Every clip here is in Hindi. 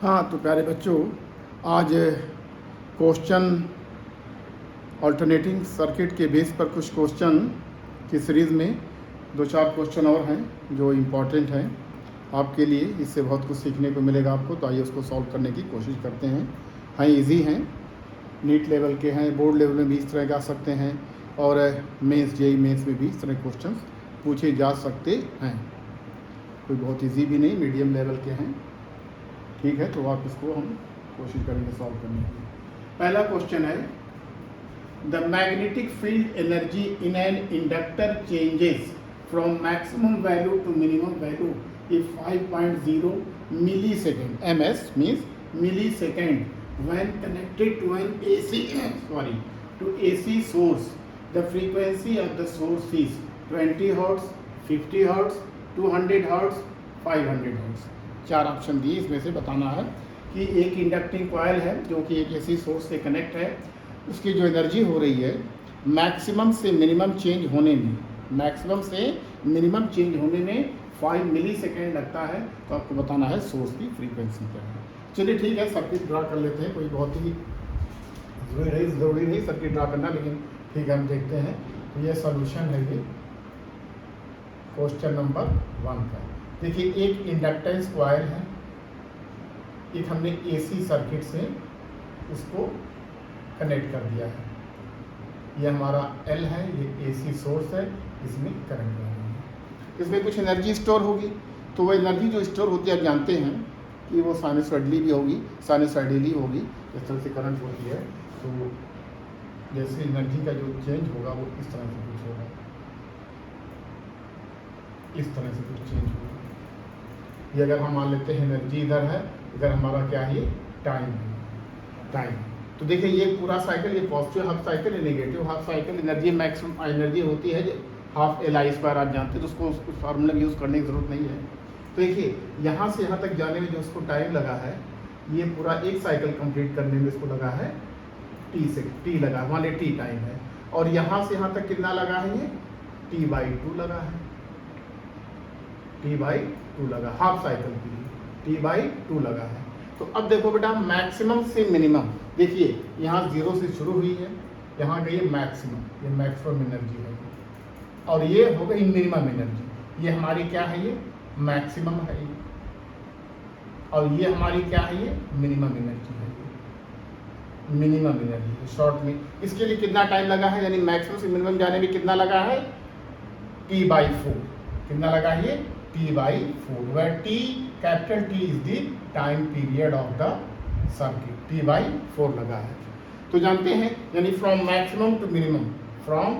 हाँ तो प्यारे बच्चों, आज क्वेश्चन अल्टरनेटिंग सर्किट के बेस पर कुछ क्वेश्चन की सीरीज़ में दो चार क्वेश्चन और हैं जो इम्पोर्टेंट हैं आपके लिए। इससे बहुत कुछ सीखने को मिलेगा आपको, तो आइए उसको सॉल्व करने की कोशिश करते हैं। इजी हैं, नीट लेवल के हैं, बोर्ड लेवल में भी इस तरह के आ सकते हैं और मेंस जेई मेंस में भी इस तरह क्वेश्चन पूछे जा सकते हैं। कोई बहुत इजी भी नहीं, मीडियम लेवल के हैं। ठीक है, तो आप इसको हम कोशिश करेंगे सॉल्व करने की। पहला क्वेश्चन है, the magnetic field energy in an inductor changes from maximum value to minimum value if 5.0 millisecond, ms means millisecond, when connected to an AC source. The frequency of the source is 20 Hz, 50 Hz, 200 Hz, 500 Hz। चार ऑप्शन दिए, इसमें से बताना है कि एक इंडक्टिंग कॉइल है जो कि एक एसी सोर्स से कनेक्ट है, उसकी जो एनर्जी हो रही है मैक्सिमम से मिनिमम चेंज होने में, 5 मिलीसेकेंड लगता है। तो आपको बताना है सोर्स की फ्रीक्वेंसी क्या है। चलिए ठीक है, सर्किट ड्रा कर लेते हैं। कोई बहुत ही ज़रूरी नहीं सर्किट ड्रा करना, लेकिन ठीक है हम देखते हैं। तो ये सॉल्यूशन है ये क्वेश्चन नंबर 1 का। देखिए, एक इंडक्टेंस कॉइल है, एक हमने एसी सर्किट से उसको कनेक्ट कर दिया है। ये हमारा L है, ये एसी सोर्स है, इसमें करंट जा रही है। इसमें कुछ एनर्जी स्टोर होगी, तो वो एनर्जी जो स्टोर होती है आप जानते हैं कि वो साइनसॉइडली भी होगी, साइनसॉइडली होगी। जिस तरह से करंट होती है, तो जैसे एनर्जी का जो चेंज होगा वो इस तरह से कुछ होगा, इस तरह से कुछ चेंज होगा। ये अगर हम मान लेते हैं एनर्जी इधर है, इधर हमारा क्या है, ये टाइम है, टाइम। तो देखिए ये पूरा साइकिल, ये पॉजिटिव हाफ साइकिल, ये negative half cycle. Energy maximum energy होती है हाफ LI², आप जानते हैं, तो उसको उस फार्मूला यूज़ करने की ज़रूरत नहीं है। तो देखिए यहाँ से यहाँ तक जाने में जो उसको टाइम लगा है, ये पूरा एक साइकिल कंप्लीट करने में इसको लगा है T लगा, मान ली T टाइम है। और यहाँ से यहाँ तक कितना लगा है, ये T/2 लगा है, T/2 लगा, हाफ साइकिल के लिए T/2 लगा है। तो अब देखो बेटा, मैक्सिमम से मिनिमम, देखिए यहाँ 0 से शुरू हुई है, यहाँ गई मैक्सिमम, ये मैक्सिमम एनर्जी है, और ये हो गई मिनिमम एनर्जी। ये हमारी क्या है, ये मैक्सिमम है, ये, और ये हमारी क्या है, ये मिनिमम एनर्जी है, मिनिमम एनर्जी है शॉर्ट में। इसके लिए कितना टाइम लगा है, यानी मैक्सिमम से मिनिमम जाने में कितना लगा है, T/4। कितना लगा है ये, T/4, where T, capital T is the time period of the circuit, T/4 लगा है। तो जानते हैं, यानी from maximum to minimum, from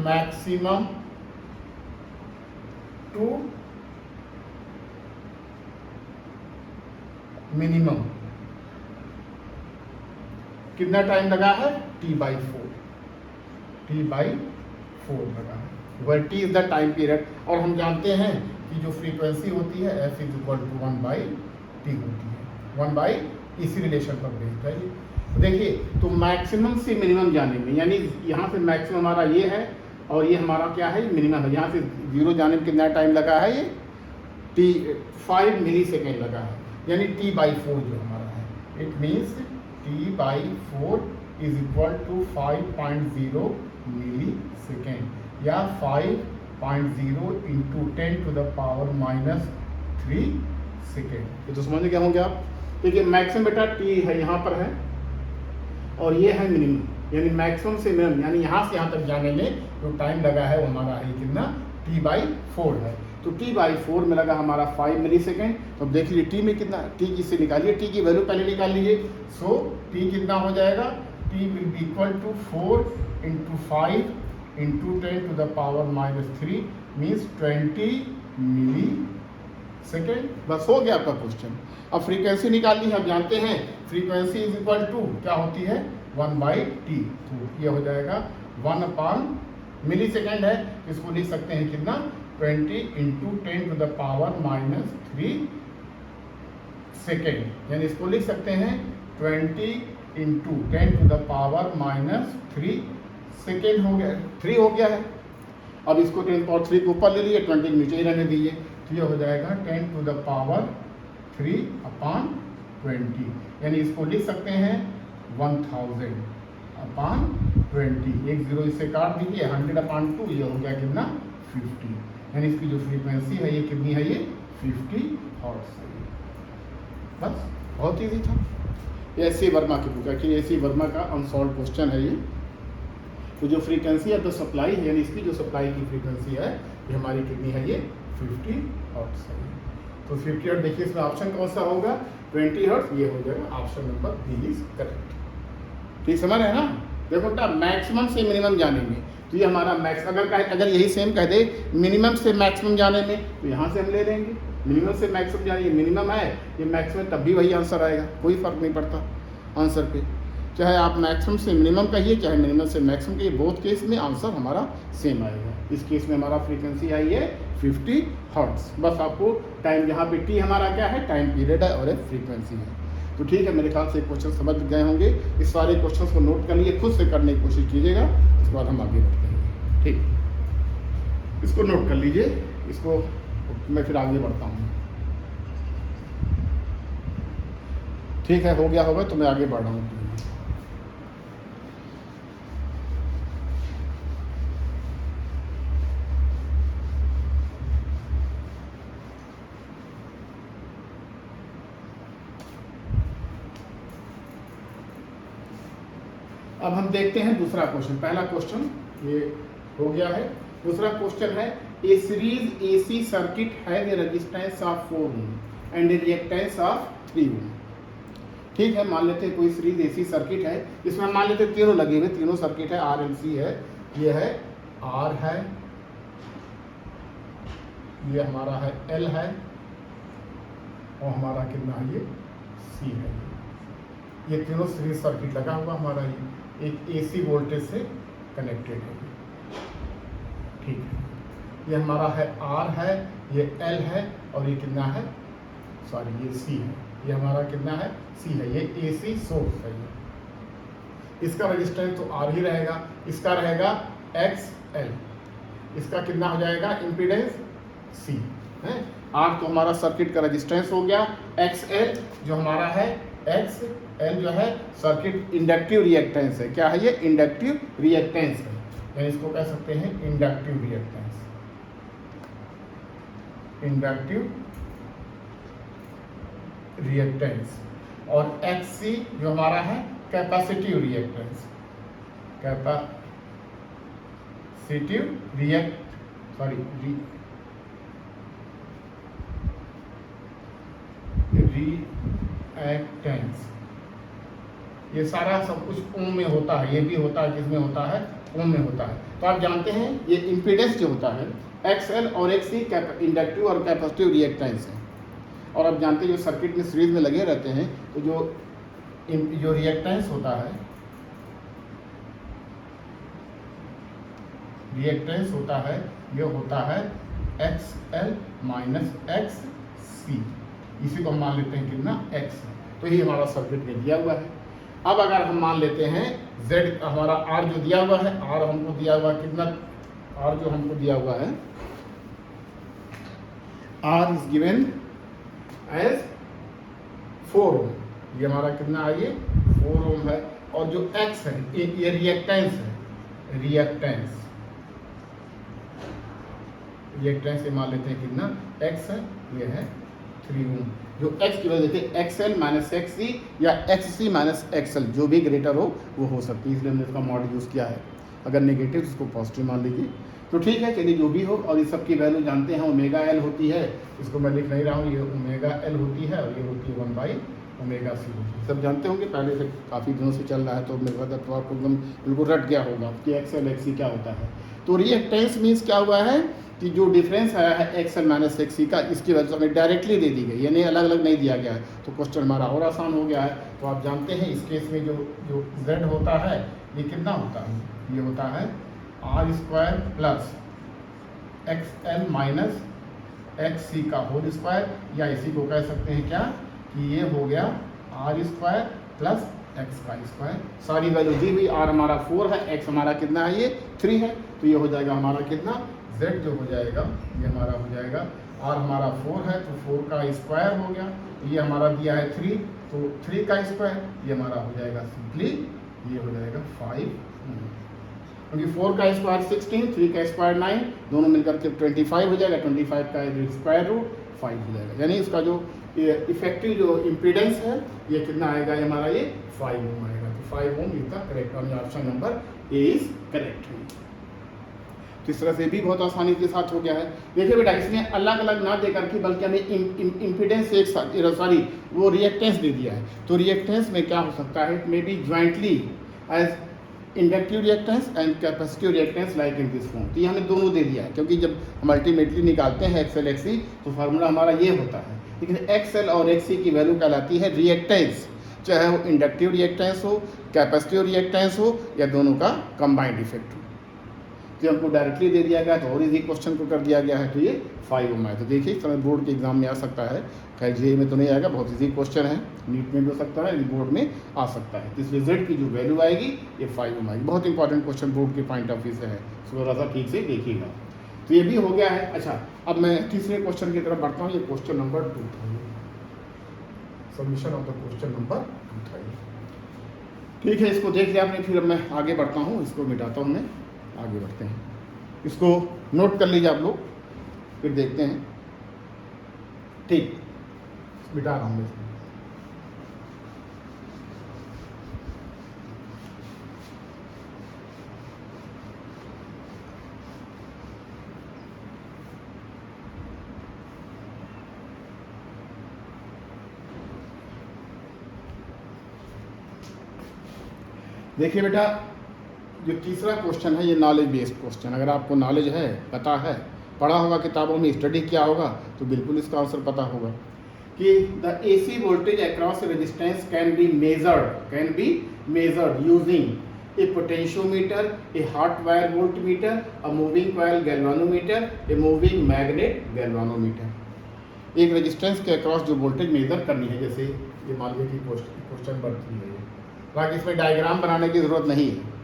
maximum to minimum कितना टाइम लगा है, T/4 लगा है, where T is the time period. और हम जानते हैं कि जो फ्रीक्वेंसी होती है F = 1/T होती है, 1/, इसी रिलेशन पर बेस्ड है ये। देखिए, तो मैक्सिमम से मिनिमम जाने में, यानी यहाँ से मैक्सिमम हमारा ये है और ये हमारा क्या है, मिनिमम है। यहाँ से 0 जाने में कितना टाइम लगा है, ये 5 मिलीसेकेंड लगा है, यानी T/4 जो हमारा है, इट मीन्स T/4 = 5.0 मिलीसेकेंड, या 5.0 × 10⁻³ सेकेंड। ये तो समझ गए होंगे आप। देखिए मैक्सिमम बेटा T है, यहाँ पर है, और ये है मिनिमम, यानी मैक्सिमम से मिनिमम, यानी यहाँ से यहाँ तक जाने में जो टाइम लगा है वो हमारा है कितना, T/4 है। तो T/4 में लगा हमारा 5 मिलीसेकेंड। तो अब देख लीजिए T में कितना, T किससे निकालिए, T की वैल्यू पहले निकाल लीजिए। सो T कितना हो जाएगा, T will be equal to 4 × 5 × 10⁻³ means 20 millisecond. बस हो गया आपका क्वेश्चन। अब फ्रीक्वेंसी निकालनी है, अब जानते हैं फ्रीक्वेंसी इज इक्वल टू क्या होती है, 1/T। तो ये हो जाएगा 1 मिलीसेकेंड है, इसको लिख सकते हैं कितना, 20 × 10⁻³ सेकेंड, यानी इसको लिख सकते हैं 20 × 10⁻³ सेकेंड हो गया, 3 हो गया है। अब इसको 10⁻³ के ऊपर ले लिए, 20 नीचे ही रहने दीजिए। तो ये हो जाएगा 10⁻³ यानी इसको लिख सकते हैं 1000/20। एक जीरो इससे काट दीजिए, 100/2 ये हो गया कितना 50। यानी इसकी जो फ्रीक्वेंसी है ये कितनी है, ये 50 हर्ट्ज है। बस बहुत ईजी था। ये एस.सी. वर्मा की बुक है कि एस.सी. वर्मा का अनसॉल्व क्वेश्चन है ये। तो जो फ्रीक्वेंसी ऑफ द सप्लाई है यानी इसकी जो सप्लाई की फ्रीक्वेंसी है ये हमारी कितनी है, ये 50 हर्ट्ज है। तो 50 हर्ट्ज देखिए इसमें ऑप्शन कौन सा होगा, 20 हर्ट्ज, ये हो जाएगा option number B is correct. ठीक समझ रहे हैं ना। देखो बेटा मैक्सिमम से मिनिमम जाने में तो ये हमारा मैक्स अगर यही सेम कह दे मिनिमम से मैक्सिमम जाने में तो यहाँ से हम ले लेंगे। मिनिमम से मैक्सिमम जाने, ये मिनिमम है ये मैक्सिमम, तब भी वही आंसर आएगा, कोई फर्क नहीं पड़ता आंसर पे। चाहे आप मैक्सिमम से मिनिमम कहिए चाहे मिनिमम से मैक्सिमम कहिए, बोथ केस में आंसर हमारा सेम आएगा। इस केस में हमारा फ्रीक्वेंसी आई है 50 हर्ट्ज। बस आपको टाइम, यहाँ पे टी हमारा क्या है, टाइम पीरियड है और एक फ्रीक्वेंसी है। तो ठीक है, मेरे ख्याल से क्वेश्चन समझ गए होंगे। इस सारे क्वेश्चंस को नोट कर लिए, खुद से करने की कोशिश कीजिएगा, उसके बाद हम आगे बढ़ते हैं। ठीक, इसको नोट कर लीजिए, इसको मैं फिर आगे बढ़ता हूँ। ठीक है, हो गया होगा तो मैं आगे बढ़ रहा हूँ। अब हम देखते हैं दूसरा क्वेश्चन। पहला क्वेश्चन ये हो गया है। दूसरा क्वेश्चन है a series AC circuit has a resistance of 4 ohm and a reactance of 3 ohm. ठीक है, मान लेते हैं कोई सीरीज एसी सर्किट है, इसमें मान लेते हैं तीनों लगे हुए, तीनों सर्किट है, आर एल सी है, ये है आर है, ये हमारा है एल है और हमारा कितना है ये सी है। ये तीनों सीरीज सर्किट लगा हुआ हमारा, ये एक एसी वोल्टेज से कनेक्टेड है। ठीक है, ये हमारा है आर है, ये एल है और ये कितना है, सॉरी ये सी है, ये हमारा कितना है सी है, ये एसी सोर्स है। ये इसका रेजिस्टेंस तो आर ही रहेगा, इसका रहेगा एक्स एल, इसका कितना हो जाएगा इम्पीडेंस सी है। आर तो हमारा सर्किट का रेजिस्टेंस हो गया, एक्स एल जो हमारा है, एक्स एल जो है सर्किट इंडक्टिव रिएक्टेंस है। क्या है ये, इंडक्टिव रिएक्टेंस है, यानी इसको कह सकते हैं इंडक्टिव रिएक्टेंस, इंडक्टिव रिएक्टेंस। और एक्स सी जो हमारा है कैपेसिटिव रिएक्टेंस, कैपेसिटिव रिएक्टेंस। ये सारा सब कुछ ओम में होता है, ये भी होता है, किसमें होता है, ओम में होता है। तो आप जानते हैं ये इम्पीडेंस जो होता है एक्स एल और एक्स सी इंडक्टिव और कैपेसिटिव रिएक्टेंस है। और आप जानते हैं जो सर्किट में सीरीज में लगे रहते हैं तो जो रिएक्टेंस होता है, रिएक्टेंस होता है ये होता है एक्स एल माइनस एक्स सी, इसी को हम मान लेते हैं कितना एक्स है। तो ये हमारा सर्किट में दिया हुआ है। अब अगर हम मान लेते हैं Z हमारा R जो दिया हुआ है, R हमको दिया हुआ कितना, R जो हमको दिया हुआ है, R इज गिवन एज 4 ओम, ये हमारा कितना है, ये 4 ओम है। और जो X है ये रिएक्टेंस है, रिएक्टेंस से मान लेते हैं कितना X है, ये है 3 ओम। जो x की वजह से XL माइनस XC या XC माइनस XL जो भी ग्रेटर हो वो हो सकती है, इसलिए हमने इसका मॉडल यूज़ किया है। अगर नेगेटिव तो उसको पॉजिटिव मान लीजिए। तो ठीक है, चलिए जो भी हो, और इस सब की वैल्यू जानते हैं, ओमेगा एल होती है, इसको मैं लिख नहीं रहा हूँ, ये ओमेगा एल होती है और ये होती है 1/ओमेगा सी होती है। सब जानते होंगे, पहले से काफ़ी दिनों से चल रहा है, तो मेरे पास तो आपको एकदम बिल्कुल रट गया होगा कि XL XC क्या होता है। तो रिएक्टेंस मीन्स क्या हुआ है कि जो डिफरेंस आया है एक्स एल माइनस एक्स सी का, इसकी वजह से हमें डायरेक्टली दे दी गई, यानी अलग अलग नहीं दिया गया है। तो क्वेश्चन हमारा और आसान हो गया है। तो आप जानते हैं इस केस में जो Z होता है ये कितना होता है, ये होता है R² plus XL minus XC का होल स्क्वायर, या इसी को कह सकते हैं क्या कि ये हो गया R² प्लस X का स्क्वायर। सारी वैल्यू दी हुई, R हमारा 4 है, X हमारा कितना है, ये 3 है, तो ये हो जाएगा हमारा कितना Z जो हो जाएगा ये हमारा हो जाएगा, R हमारा 4 है तो 4 का स्क्वायर हो गया, तो ये हमारा दिया है 3 तो 3 का स्क्वायर, ये हमारा हो जाएगा सिंपली ये हो जाएगा 5, क्योंकि 4 का स्क्वायर 16, 3 का स्क्वायर 9, दोनों मिलकर के 25 हो जाएगा, 25 का स्क्वायर रूट 5 हो जाएगा, यानी इसका जो इफेक्टिव जो इम्पीडेंस है ये कितना आएगा, ये हमारा ये 5 ओम आएगा। तो 5 ohm is the correct, option number A is correct. तो इस तरह से भी बहुत आसानी के साथ हो गया है। देखिए बेटा, इसमें अलग अलग ना दे करके बल्कि हमें इम्पीडेंस एक साथ, सॉरी वो रिएक्टेंस दे दिया है, तो रिएक्टेंस में क्या हो सकता है, may be jointly as inductive reactance and capacitive reactance like in this form. तो ये हमें दोनों दे दिया है, क्योंकि जब हम अल्टीमेटली निकालते हैं एक्सएल एक्सी तो फार्मूला हमारा ये होता है, लेकिन एक्सएल और एक्सी की वैल्यू कहलाती है रिएक्टेंस, चाहे वो इंडक्टिव रिएक्टेंस हो, कैपेसिटिव रिएक्टेंस हो या दोनों का कंबाइंड इफेक्ट हो। तो हमको डायरेक्टली दे दिया गया, तो और इजी क्वेश्चन को कर दिया गया है, तो ये 5 ओम है। तो देखिए इस तरह बोर्ड के एग्जाम में आ सकता है, खैर जे में तो नहीं आएगा, बहुत इजी क्वेश्चन है, नीट में भी हो सकता है, बोर्ड में आ सकता है। तो इसलिए जेड की जो वैल्यू आएगी ये 5 ओम आएगी। बहुत इंपॉर्टेंट क्वेश्चन बोर्ड के पॉइंट ऑफ व्यू से है, थोड़ा सा ठीक से देखिएगा। तो ये भी हो गया है। अच्छा, अब मैं तीसरे क्वेश्चन की तरफ बढ़ता हूँ, ये क्वेश्चन नंबर 2 था, submission of the question number 2 था। ठीक है, इसको देख लिया आपने, फिर अब मैं आगे बढ़ता हूँ, इसको मिटाता हूँ, मैं आगे बढ़ते हैं, इसको नोट कर लीजिए आप लोग, फिर देखते हैं। ठीक, मिटा रहा हूँ मैं। देखिए बेटा, जो तीसरा क्वेश्चन है ये नॉलेज बेस्ड क्वेश्चन, अगर आपको नॉलेज है, पता है, पढ़ा होगा किताबों में, स्टडी किया होगा, तो बिल्कुल इसका आंसर पता होगा कि the AC voltage across resistance can be measured using A potentiometer, A hot wire voltmeter, a moving coil galvanometer, a moving magnet galvanometer. एक रेजिस्टेंस के अक्रॉस जो वोल्टेज मेजर करनी है, जैसे ये मान लीजिए कि क्वेश्चन बढ़ती है, बाकी इसमें डायग्राम बनाने की ज़रूरत नहीं है,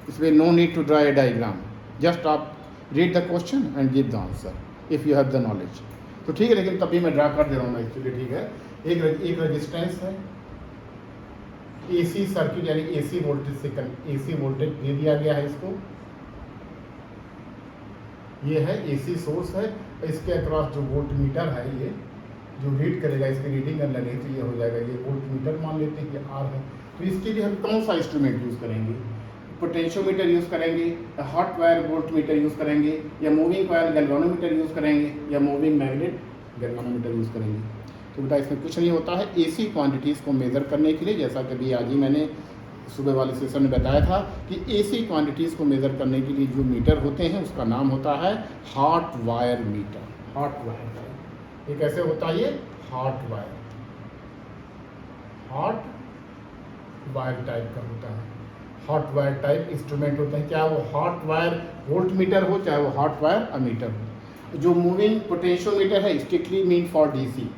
इसमें no need to draw a diagram, just आप read the question and give the answer if you have the knowledge. तो ठीक है, लेकिन तभी मैं ड्रा कर दे रहा हूँ मैं एक्चुअली, ठीक है। एक रेजिस्टेंस है, एसी सर्किट यानी एसी वोल्टेज से एसी वोल्टेज दे दिया गया है इसको, ये है एसी सोर्स है, इसके अक्रॉस जो वोल्ट मीटर है ये जो रीड करेगा, इसकी रीडिंग करने लगे तो ये हो जाएगा, ये वोल्ट मीटर मान लेते हैं कि आर है। तो इसके लिए हम कौन सा इंस्ट्रूमेंट यूज़ करेंगे, पोटेंशियोमीटर यूज़ करेंगे, hot wire volt meter use करेंगे, या मूविंग कॉइल गैल्वानोमीटर यूज़ करेंगे, या मूविंग मैग्नेट गैल्वानोमीटर यूज़ करेंगे। तो बेटा इसमें कुछ नहीं होता है, एसी क्वांटिटीज़ को मेज़र करने के लिए, जैसा कि आज ही मैंने सुबह वाले सेशन में बताया था कि एसी क्वांटिटीज़ को मेज़र करने के लिए जो मीटर होते हैं उसका नाम होता है hot wire meter. Hot wire ये कैसे होता है, ये हॉट वायर टाइप का होता है, हॉट वायर टाइप इंस्ट्रूमेंट होता है, चाहे वो हॉट वायर वोल्ट मीटर हो, चाहे वो हॉट वायर अमीटर हो। जो मूविंग पोटेंशियोमीटर है strictly mean for DC,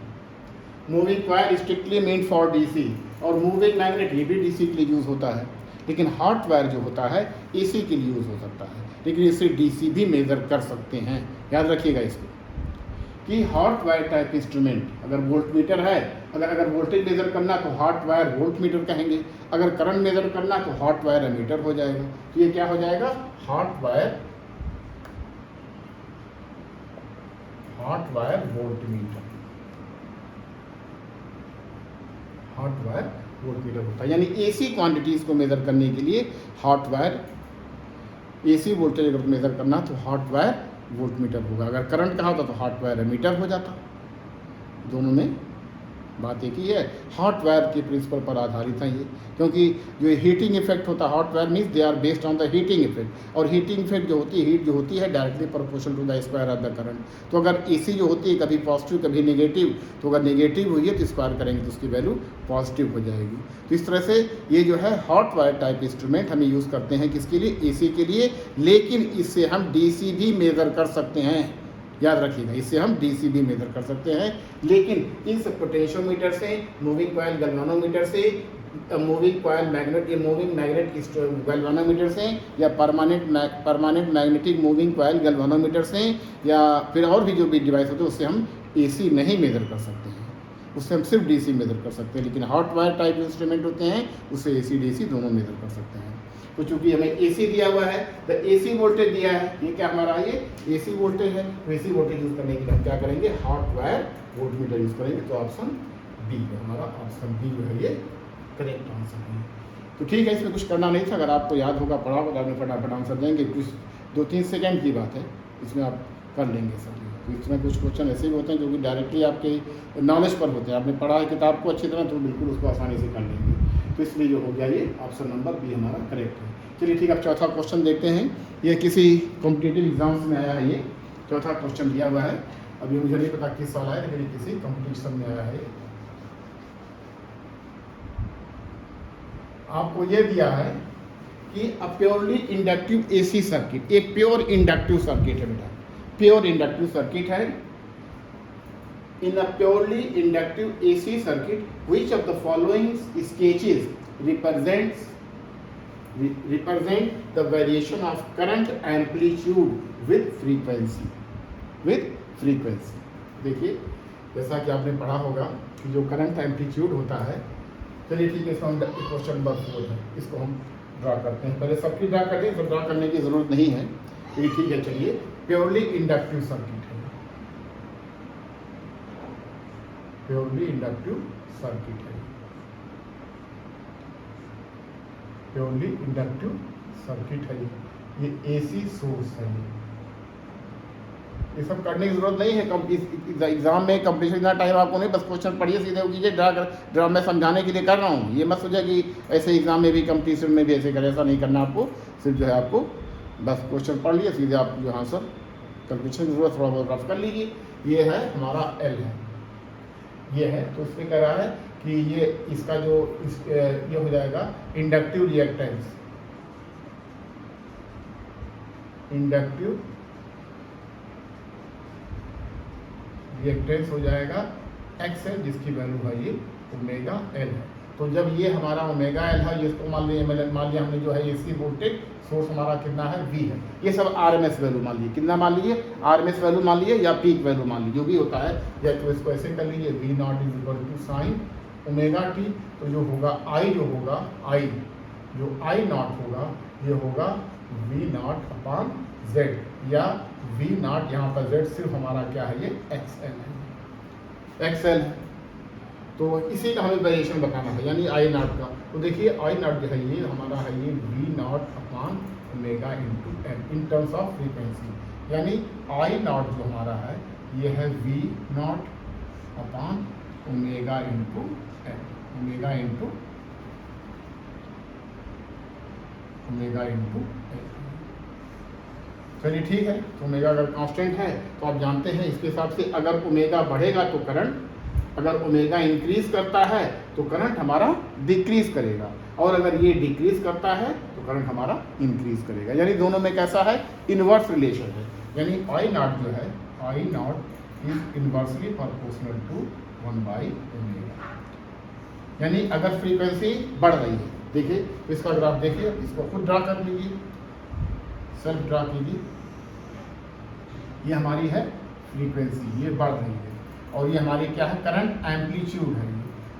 moving coil strictly mean for DC, और मूविंग मैग्नेट ये भी डीसी के लिए यूज़ होता है, लेकिन हॉट वायर जो होता है एसी के लिए यूज़ हो सकता है, लेकिन इसे डीसी भी मेज़र कर सकते हैं। याद रखिएगा इसको कि हॉट वायर टाइप इंस्ट्रूमेंट, अगर वोल्ट मीटर है, अगर वोल्टेज मेज़र करना तो हॉट वायर वोल्ट मीटर कहेंगे, अगर करंट मेज़र करना तो हॉट वायर एमीटर हो जाएगा। तो ये क्या हो जाएगा, hot wire volt meter, hot wire volt meter होता है। यानी एसी क्वांटिटीज़ को मेज़र करने के लिए हॉट वायर, एसी वोल्टेज अगर मेज़र करना तो हॉट वायर वोल्ट मीटर होगा, अगर करंट का होता तो हॉट वायर एमीटर हो जाता। दोनों में बात एक ही है, हॉट वायर के प्रिंसिपल पर आधारित है ये, क्योंकि जो हीटिंग इफेक्ट होता है hot wire means they are based on the heating effect, और हीटिंग इफेक्ट जो होती है, हीट जो होती है directly proportional to the square of the current. तो अगर एसी जो होती है कभी पॉजिटिव कभी नेगेटिव, तो अगर नेगेटिव हुई है तो स्क्वायर करेंगे तो उसकी वैल्यू पॉजिटिव हो जाएगी। तो इस तरह से ये जो है हॉट वायर टाइप इंस्ट्रूमेंट हमें यूज़ करते हैं किसके लिए, एसी के लिए, लेकिन इससे हम डीसी भी मेज़र कर सकते हैं। याद रखिएगा, इससे हम डीसी भी मेज़र कर सकते हैं, लेकिन इस पोटेंशियोमीटर से, मूविंग कॉइल गैल्वानोमीटर से मूविंग कॉयल मैग्नेट, ये मूविंग मैग्नेट गैल्वेनोमीटर से, या permanent magnetic moving coil galvanometer से, या फिर और भी जो भी डिवाइस होते हैं उससे हम AC नहीं मेजर कर सकते हैं, उससे हम सिर्फ DC मेजर कर सकते हैं। लेकिन हॉट वायर टाइप इंस्ट्रूमेंट होते हैं उससे AC DC दोनों मेजर कर सकते हैं। तो चूंकि हमें AC दिया हुआ है, तो AC वोल्टेज दिया है, ये क्या हमारा ये AC वोल्टेज है, तो AC वोल्टेज यूज करने के लिए हम क्या करेंगे, हॉट वायर वोल्टमीटर यूज करेंगे। तो ऑप्शन डी है हमारा, ऑप्शन डी जो है ये करेक्ट आंसर है। तो ठीक है, इसमें कुछ करना नहीं था, अगर आपको याद होगा पढ़ा होगा तो आपने फटाफट आंसर देंगे, कुछ 2-3 सेकेंड की बात है, इसमें आप कर लेंगे सभी। तो इसमें कुछ क्वेश्चन ऐसे भी होते हैं जो कि डायरेक्टली आपके नॉलेज पर होते हैं, आपने पढ़ा है किताब को अच्छी तरह तो बिल्कुल उसको आसानी से कर लेंगे। तो इसलिए जो हो गया ये ऑप्शन नंबर बी हमारा करेक्ट है। चलिए ठीक है, अब चौथा क्वेश्चन देखते हैं। ये किसी कॉम्पिटिटिव एग्जाम्स में आया है, ये चौथा क्वेश्चन दिया हुआ है। अभी मुझे नहीं पता किस साल आया, लेकिन ये किसी कॉम्पिटिशन में आया है। आपको ये दिया है कि a purely inductive AC circuit, एक प्योर इंडक्टिव सर्किट है बेटा, प्योर इंडक्टिव सर्किट है। In a purely inductive AC circuit which of the following sketches represent the variation of current amplitude with frequency, देखिए जैसा कि आपने पढ़ा होगा कि जो करंट एम्पलीट्यूड होता है, चलिए ठीक है, इसको हम क्वेश्चन नंबर 4 है, इसको हम ड्रा करते हैं। पहले सबकी ड्रा करते हैं, तो ड्रा करने की ज़रूरत नहीं है, ये ठीक है। चलिए, प्योरली इंडक्टिव सर्किट है, प्योरली इंडक्टिव सर्किट है, प्योरली इंडक्टिव सर्किट है, ये AC सोर्स है। ये सब करने की जरूरत नहीं है, एग्जाम में कंपटीशन इतना टाइम आपको नहीं, बस क्वेश्चन पढ़िए सीधे कीजिए, ड्रा मैं समझाने के लिए कर रहा हूँ। ये मत सोचिए कि ऐसे एग्जाम में भी कंपटीशन में भी ऐसे करें, ऐसा नहीं करना आपको। सिर्फ जो है आपको बस क्वेश्चन पढ़ लिए, सीधे आप जो आंसर कैलकुलेशन की जरूरत थोड़ा बहुत रफ कर लीजिए। ये है हमारा L है, ये है, तो इसमें कह रहा है कि ये इसका जो ये हो जाएगा इंडक्टिव रिएक्टेंस, इंडक्टिव रिएक्टेंस हो जाएगा XL, जिसकी वैल्यू है ये ओमेगा L है। तो जब ये हमारा ओमेगा L है, ये इसको मान लिया हमने जो है AC वोल्टेज सोर्स हमारा कितना है V है। ये सब RMS वैल्यू मान लीजिए, कितना मान लीजिए, RMS वैल्यू मान लीजिए या पीक वैल्यू मान लीजिए, जो भी होता है। या तो इसको ऐसे कर लीजिए, V0 is equal to sine omega T, तो जो होगा I, जो होगा I, जो I0 होगा, ये होगा V0 अपॉन Z, या V0 यहाँ पर Z सिर्फ हमारा क्या है, ये XL है, XL है। तो इसी का हमें वेरिएशन बताना है, यानी I0 का। तो देखिए I0 जो है ये हमारा है ये V0 upon omega into M in terms of frequency, यानी I0 जो हमारा है ये है V0 upon omega into M, omega into M। चलिए ठीक है, तो ओमेगा अगर कांस्टेंट है तो आप जानते हैं इसके हिसाब से अगर ओमेगा बढ़ेगा तो करंट, अगर ओमेगा इंक्रीज करता है तो करंट हमारा डिक्रीज करेगा, और अगर ये डिक्रीज करता है तो करंट हमारा इंक्रीज करेगा। यानी दोनों में कैसा है, इनवर्स रिलेशन है। यानी I0 जो है, I0 is inversely proportional to 1/ओमेगा। यानी अगर फ्रीक्वेंसी बढ़ रही है, देखिए इसका ग्राफ देखिए, इसको खुद ड्रा कर लीजिए, सेल्फ ड्रा कीजिए। ये हमारी है फ्रीक्वेंसी, ये बढ़ रही है, और ये हमारी क्या है, करंट एम्पलीट्यूड है।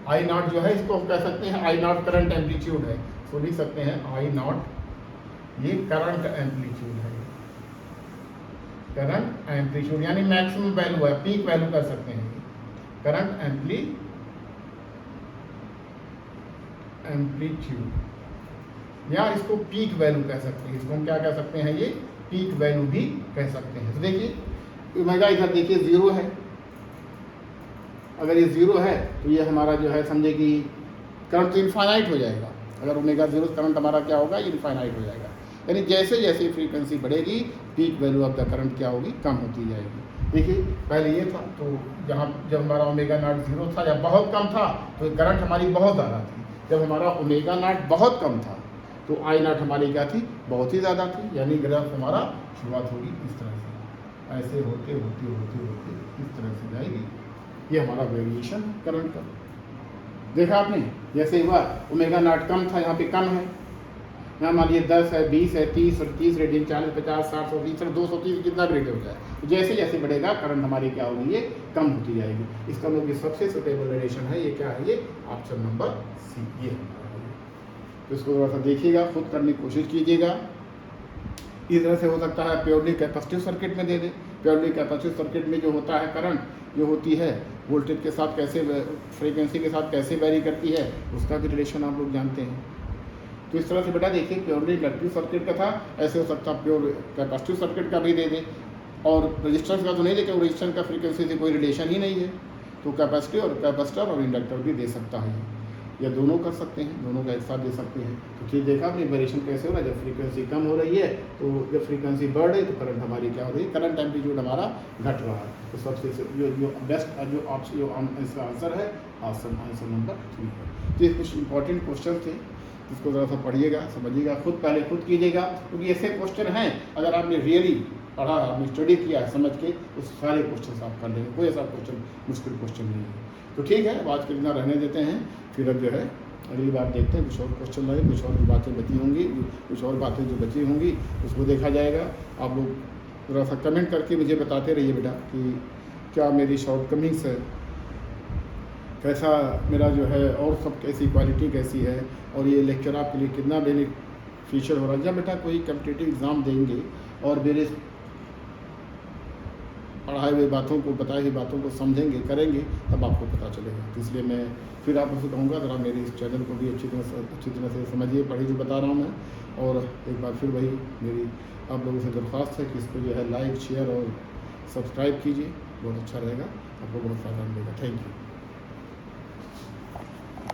I0 जो है इसको हम कह सकते हैं I0 करंट एम्पलीट्यूड है, तो लिख सकते हैं I0 ये करंट एम्पलीट्यूड है, करंट एम्पलीट्यूड यानी मैक्सिमम वैल्यू है, पीक वैल्यू कर सकते हैं, करंट एम्पलीट्यूड, या इसको पीक वैल्यू कह सकते हैं, इसको हम क्या कह सकते हैं, ये पीक वैल्यू भी कह सकते हैं। तो देखिए ओमेगा इधर देखिए 0 है, अगर ये 0 है तो ये हमारा जो है समझे कि करंट तो इनफाइनाइट हो जाएगा। अगर ओमेगा 0 करंट हमारा क्या होगा, इनफाइनाइट हो जाएगा। यानी जैसे जैसे फ्रीक्वेंसी बढ़ेगी peak value of the current क्या होगी, कम होती जाएगी। देखिए पहले ये था, तो जहाँ जब हमारा ओमेगा नॉट 0 था या बहुत कम था तो करंट हमारी बहुत ज़्यादा थी। जब हमारा ओमेगा नॉट बहुत कम था तो I0 हमारी क्या थी, बहुत ही ज़्यादा थी। यानी ग्राफ हमारा शुरुआत होगी इस तरह से, ऐसे होते होते होते होते इस तरह से जाएगी। ये हमारा वेरिएशन करंट का देखा आपने। जैसे हुआ ओमेगा नॉट कम था, यहाँ पे कम है। यहाँ मान लीजिए 10 है, 20 है, 30 और 30 रेडियन, 40, 50, 60, 120 230 कितना भी रेडियन होता है। तो जैसे जैसे बढ़ेगा करंट हमारी क्या होगी, ये कम होती जाएगी। इसका मतलब सबसे सुटेबल रेडिएशन है ये क्या है, ये ऑप्शन नंबर सी ये। तो इसको थोड़ा सा देखिएगा, खुद करने की कोशिश कीजिएगा। इस तरह से हो सकता है प्योरली कैपेसिटिव सर्किट में दे दे। प्योरली कैपेसिटिव सर्किट में जो होता है करंट जो होती है वोल्टेज के साथ कैसे, फ्रीक्वेंसी के साथ कैसे वेरी करती है, उसका भी रिलेशन आप लोग जानते हैं। तो इस तरह से बेटा देखिए प्योरली इलेक्ट्रिक सर्किट का था, ऐसे हो सकता है प्योर कैपेसिटिव सर्किट का भी दे दे। और रजिस्टेंस का तो नहीं, लेकिन रजिस्टेंस का फ्रीक्वेंसी से कोई रिलेशन ही नहीं है, तो कैपेसिटिव और कैपेसिटर और इंडक्टर भी दे सकता है, या दोनों कर सकते हैं, दोनों का एक साथ दे सकते हैं। तो ठीक देखा आपने वेरिएशन कैसे हो रहा है, जब फ्रीक्वेंसी कम हो रही है तो जब फ्रीक्वेंसी बढ़ रही है तो करंट हमारी क्या हो रही है, करंट एम्पलीट्यूड हमारा घट रहा है। तो सबसे जो बेस्ट जो ऑप्शन जो इसका आंसर है आंसर नंबर 3 है। तो ये कुछ इंपॉर्टेंट क्वेश्चन थे, इसको ज़रा सा पढ़िएगा, समझिएगा, खुद पहले खुद कीजिएगा, क्योंकि ऐसे क्वेश्चन हैं अगर आपने रियली पढ़ा, आपने स्टडी किया है समझ के, उस सारे क्वेश्चन आप कर लेंगे, कोई ऐसा क्वेश्चन मुश्किल क्वेश्चन नहीं है। तो ठीक है, अब आज के दिन रहने देते हैं, फिर अब जो है अगली बार देखते हैं, कुछ और क्वेश्चन लगे, कुछ और बातें बची होंगी, कुछ और बातें जो बची होंगी उसको देखा जाएगा। आप लोग थोड़ा सा कमेंट करके मुझे बताते रहिए बेटा कि क्या मेरी शॉर्टकमिंग्स है, कैसा मेरा जो है और सब कैसी क्वालिटी कैसी है, और ये लेक्चर आपके लिए कितना बेनिफिशियल हो रहा है। जब बेटा कोई कम्पिटिटिव एग्ज़ाम देंगे और मेरे पढ़ाई हुई बातों को, बताई हुई बातों को समझेंगे, करेंगे, तब आपको पता चलेगा। तो इसलिए मैं फिर आप उसे कहूँगा ज़रा मेरे इस चैनल को भी अच्छी तरह से समझिए, पढ़िए जो बता रहा हूँ मैं। और एक बार फिर वही मेरी आप लोगों से दरख्वास्त है कि इसको जो है लाइक, शेयर और सब्सक्राइब कीजिए, बहुत अच्छा रहेगा, आपको बहुत फ़ायदा मिलेगा। Thank you.